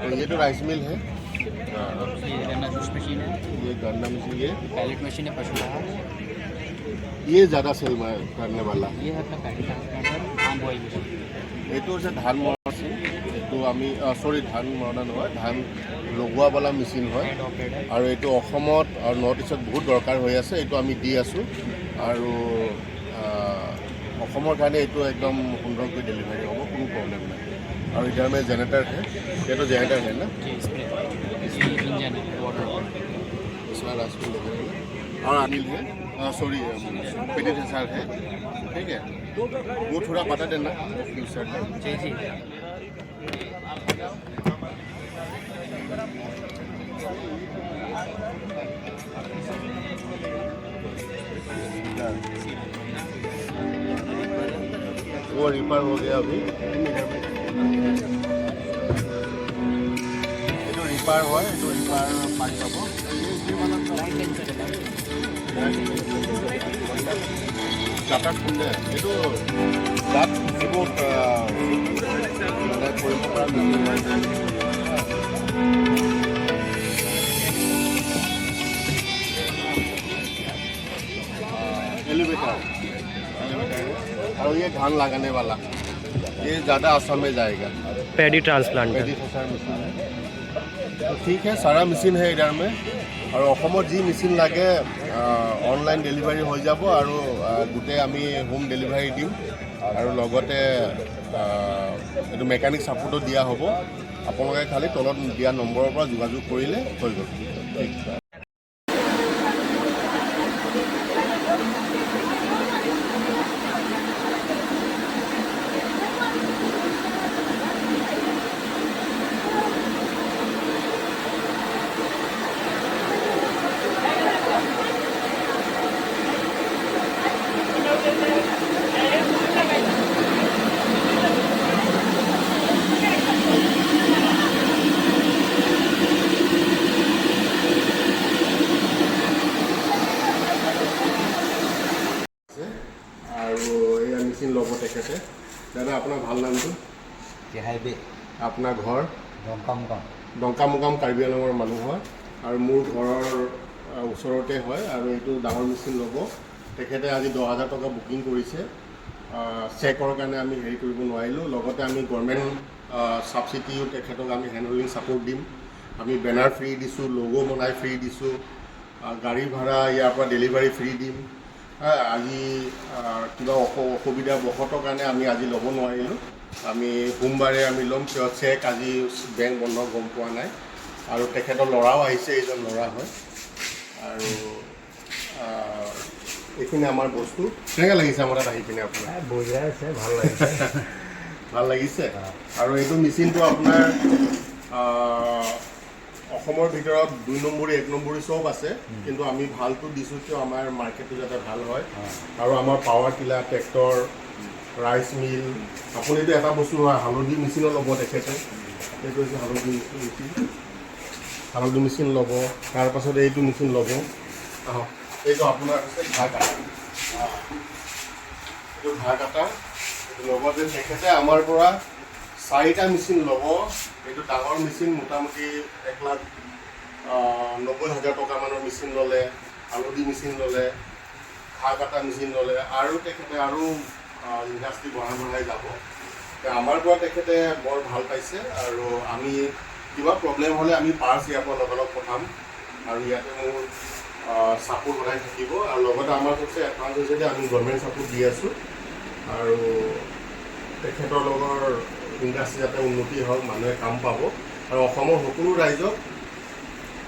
तो ये तो राइस मिल है, ये गन्ना जूस मशीन है, ये गन्ना मशीन, ये पैलेट मशीन है पशु आहार, ये ज़्यादा सेल करने वाला। ये है अपना पैडी ट्रांसप्लांटर, आम बॉयल मशीन। এইটো হৈছে ধান মৰা মেচিন। এইটো আমি চৰি ধান মৰা নহয়, ধান লগোৱাবালা মেচিন হয়। हैंड ऑपरेट है। আৰু এইটো অসমত আৰু নৰ্থ ইষ্টত বহুত দৰকাৰ হৈ আছে। এইটো আমি দি আছোঁ আৰু অসমৰ কাৰণে এইটো একদম সুন্দৰকৈ ডেলিভাৰী হ'ব, কোনো প্ৰব্লেম নাই। আৰু इधर में जनरेटर है, ये तो जनरेटर है ना, जी स्प्रे, ये इंजन है वाटर ऑपरेट। इसमें रास्ते लगे हैं और अनिल है, सॉरी पेडिसाइड है, ठीक है। वो थोड़ा बता देना फ्यूचर है। जी जी वो रिपेयर हो गया अभी, ये तो रिपेयर हुआ है, तो रिपेयर पाई पाबो जाता खुले ये तो दात वो মানে কৰিব পৰা एलिवेटर और ये धान लगाने वाला, ये ज़्यादा असम में जाएगा। Paddy transplanter. तो ठीक है, सारा मशीन है इधर में और অসমত যি মেচিন লাগে অনলাইন ডেলিভাৰী হৈ যাব আৰু গোটেই আমি হোম ডেলিভাৰী দিম আৰু লগতে এইটো মেকানিক ছাপোৰ্টো দিয়া হ'ব। আপোনালোকে খালি তলত দিয়া নম্বৰৰ পৰা যোগাযোগ কৰিলে হৈ গ'ল। ঠিক আৰু এয়া মেচিন ল'ব তেখেতে। দাদা আপোনাৰ ভাল নামটো? আপোনাৰ ঘৰ? ডংকামুকাম কাৰ্বি আংলঙৰ মানুহ হয় আৰু মোৰ ঘৰৰ ওচৰতে হয়। আৰু এইটো ডাঙৰ মেচিন ল'ব তেখেতে। আজি 10,000 টকা বুকিং কৰিছে। চেকৰ কাৰণে আমি হেৰি কৰিব নোৱাৰিলোঁ। লগতে আমি গভৰ্ণমেণ্ট ছাবচিডিও তেখেতক আমি হেণ্ড হোল্ডিং ছাপোৰ্ট দিম। আমি বেনাৰ ফ্ৰী দিছোঁ, লগো বনাই ফ্ৰী দিছোঁ, গাড়ী ভাড়া ইয়াৰ পৰা ডেলিভাৰী ফ্ৰী দিম। আজি কিবা অসুবিধা বশতৰ কাৰণে আমি আজি ল'ব নোৱাৰিলোঁ। আমি সোমবাৰে আমি ল'ম, কিয় চেক আজি বেংক বন্ধ গম পোৱা নাই। আৰু তেখেতৰ ল'ৰাও আহিছে, এইজন ল'ৰা হয়। আৰু এইখিনি আমাৰ বস্তু। কেনেকৈ লাগিছে আমাৰ তাত আহি পিনে আপোনাৰ? বঢ়িয়া আছে, ভাল লাগিছে। ভাল লাগিছে। আৰু এইটো মেচিনটো আপোনাৰ অসমৰ ভিতৰত 2 নম্বৰী 1 নম্বৰী চব আছে, কিন্তু আমি ভালটো দিছোঁ কিয় আমাৰ মাৰ্কেটটো যাতে ভাল হয়। আৰু আমাৰ power tiller, tractor, rice mill. আপুনিতো এটা বস্তু নহয়, হালধি মেচিনো ল'ব তেখেতে। এইটো হৈছে হালধি মেচিন, হালধি মেচিন ল'ব। তাৰপাছত এইটো মেচিন ল'ব। এইটো আপোনাৰ হৈছে ঘাঁহ কাটা, এইটো ঘাঁহ কাটা। লগতে তেখেতে আমাৰ পৰা 4টা মেচিন ল'ব। এইটো ডাঙৰ মেচিন, মোটামুটি 1,90,000 টকামানৰ মেচিন ল'লে, হালধি মেচিন ল'লে, ঘাঁহ কাটা মেচিন ল'লে। আৰু তেখেতে আৰু ইণ্ডাষ্ট্ৰী বঢ়াই যাব। আমাৰ পৰা তেখেতে বৰ ভাল পাইছে। আৰু আমি কিবা প্ৰব্লেম হ'লে আমি পাৰ্টছ ইয়াৰ পৰা লগালগ পঠাম। আৰু ইয়াতে মোৰ ছাপোৰ্ট বনাই থাকিব। আৰু লগতে আমাৰ হৈছে এডভান্স হৈছে যে আমি গভৰ্ণমেণ্ট ছাপোৰ্ট দি আছোঁ। আৰু তেখেতৰ লগৰ ইণ্ডাষ্ট্ৰী যাতে উন্নতি হওক, মানুহে কাম পাব। আৰু অসমৰ সকলো ৰাইজক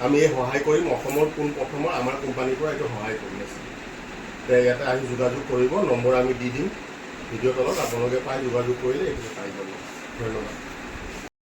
আমি এই সহায় কৰিম। অসমৰ পোনপ্ৰথমৰ আমাৰ কোম্পানীৰ পৰা এইটো সহায় কৰি আছে। ইয়াতে আহি যোগাযোগ কৰিব, নম্বৰ আমি দি দিম ভিডিঅ' তলত। আপোনালোকে পাই যোগাযোগ কৰিলে এইটো পাই যাব। ধন্যবাদ।